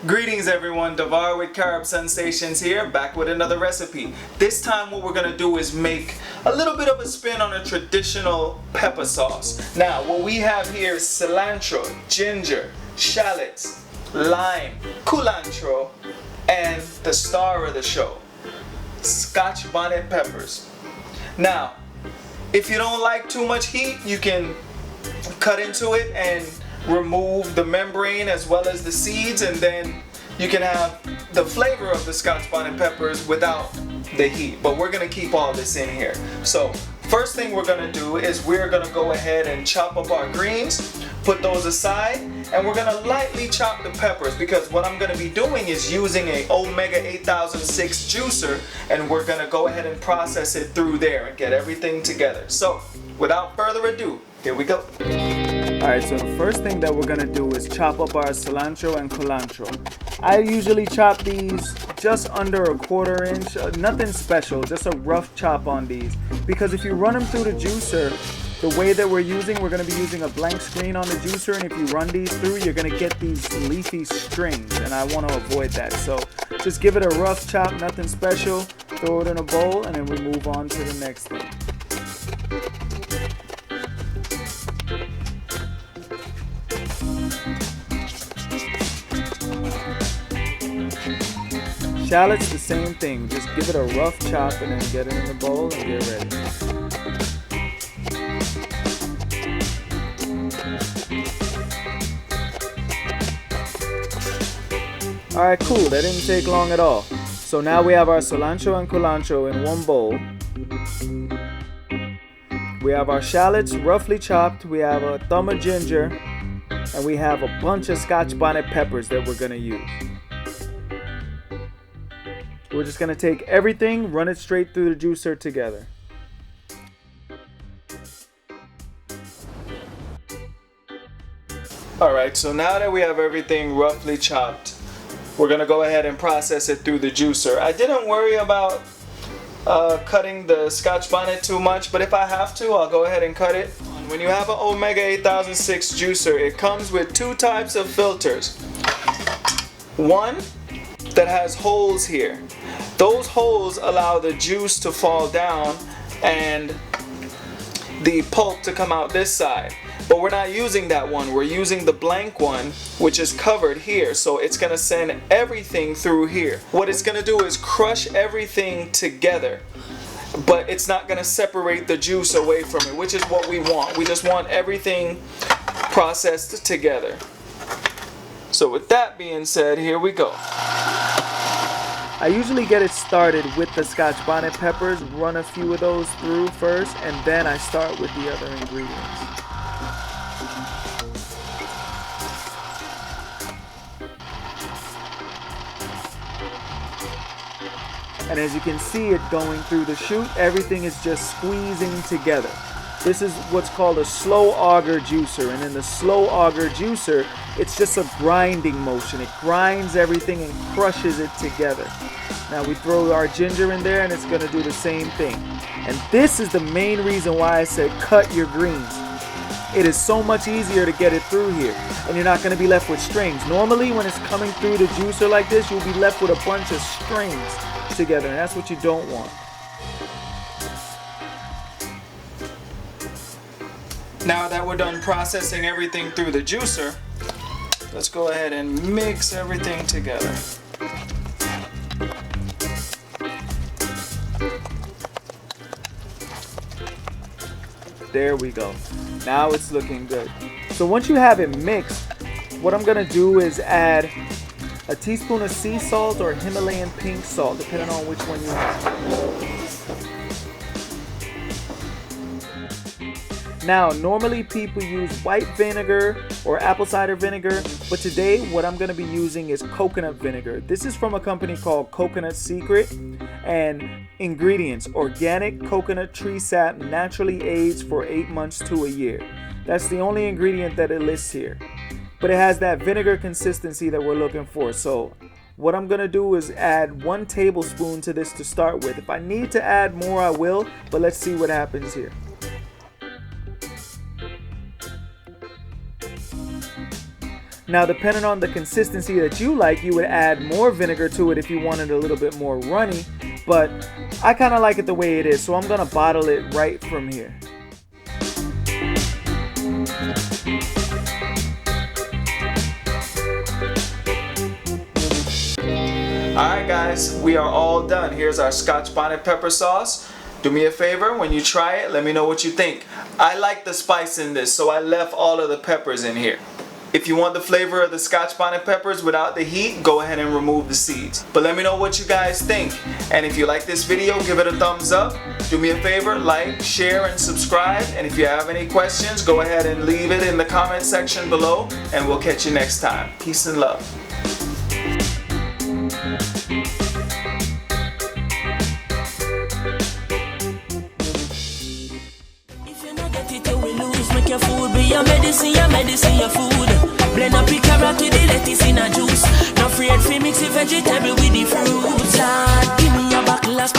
Greetings everyone, Devar with Carib Sensations here, back with another recipe. This time what we're going to do is make a little bit of a spin on a traditional pepper sauce. Now what we have here is cilantro, ginger, shallots, lime, culantro, and the star of the show, Scotch Bonnet peppers. Now, if you don't like too much heat, you can cut into it and remove the membrane as well as the seeds, and then you can have the flavor of the Scotch Bonnet peppers without the heat. But we're gonna keep all this in here. So first thing we're gonna do is we're gonna go ahead and chop up our greens, put those aside, and we're gonna lightly chop the peppers, because what I'm gonna be doing is using a Omega 8006 juicer, and we're gonna go ahead and process it through there and get everything together. So without further ado, here we go. Alright, so the first thing that we're going to do is chop up our cilantro and culantro. I usually chop these just under a 1/4 inch, nothing special, just a rough chop on these. Because if you run them through the juicer, the way that we're going to be using a blank screen on the juicer, and if you run these through, you're going to get these leafy strings, and I want to avoid that. So just give it a rough chop, nothing special, throw it in a bowl, and then we move on to the next thing. Shallots, the same thing. Just give it a rough chop and then get it in the bowl and get ready. Alright, cool. That didn't take long at all. So now we have our cilantro and culantro in one bowl. We have our shallots roughly chopped. We have a thumb of ginger. And we have a bunch of Scotch Bonnet peppers that we're going to use. We're just going to take everything, run it straight through the juicer together. Alright, so now that we have everything roughly chopped, we're going to go ahead and process it through the juicer. I didn't worry about cutting the Scotch Bonnet too much, but if I have to, I'll go ahead and cut it. When you have an Omega 8006 juicer, it comes with two types of filters. One that has holes here. Those holes allow the juice to fall down and the pulp to come out this side. But we're not using that one. We're using the blank one, which is covered here. So it's going to send everything through here. What it's going to do is crush everything together, but it's not going to separate the juice away from it, which is what we want. We just want everything processed together. So with that being said, here we go. I usually get it started with the Scotch Bonnet peppers, run a few of those through first, and then I start with the other ingredients. And as you can see it going through the chute, everything is just squeezing together. This is what's called a slow auger juicer, and in the slow auger juicer, it's just a grinding motion. It grinds everything and crushes it together. Now we throw our ginger in there and it's going to do the same thing. And this is the main reason why I said cut your greens. It is so much easier to get it through here, and you're not going to be left with strings. Normally when it's coming through the juicer like this, you'll be left with a bunch of strings together, and that's what you don't want. Now that we're done processing everything through the juicer, let's go ahead and mix everything together. There we go. Now it's looking good. So once you have it mixed, what I'm going to do is add a teaspoon of sea salt or Himalayan pink salt, depending on which one you have. Now, normally people use white vinegar or apple cider vinegar, but today what I'm going to be using is coconut vinegar. This is from a company called Coconut Secret, and ingredients: organic coconut tree sap, naturally aged for 8 months to a year. That's the only ingredient that it lists here. But it has that vinegar consistency that we're looking for. So what I'm going to do is add 1 tablespoon to this to start with. If I need to add more, I will, but let's see what happens here. Now, depending on the consistency that you like, you would add more vinegar to it if you wanted a little bit more runny, but I kind of like it the way it is, so I'm gonna bottle it right from here. Alright guys, we are all done. Here's our Scotch Bonnet pepper sauce. Do me a favor, when you try it, let me know what you think. I like the spice in this, so I left all of the peppers in here. If you want the flavor of the Scotch Bonnet peppers without the heat, go ahead and remove the seeds. But let me know what you guys think. And if you like this video, give it a thumbs up. Do me a favor, like, share, and subscribe. And if you have any questions, go ahead and leave it in the comment section below. And we'll catch you next time. Peace and love. Make your food be your medicine, your food. Blend up the carrot with the lettuce in a juice. Not afraid to mix the vegetable with the fruits. Lord, give me a bottle of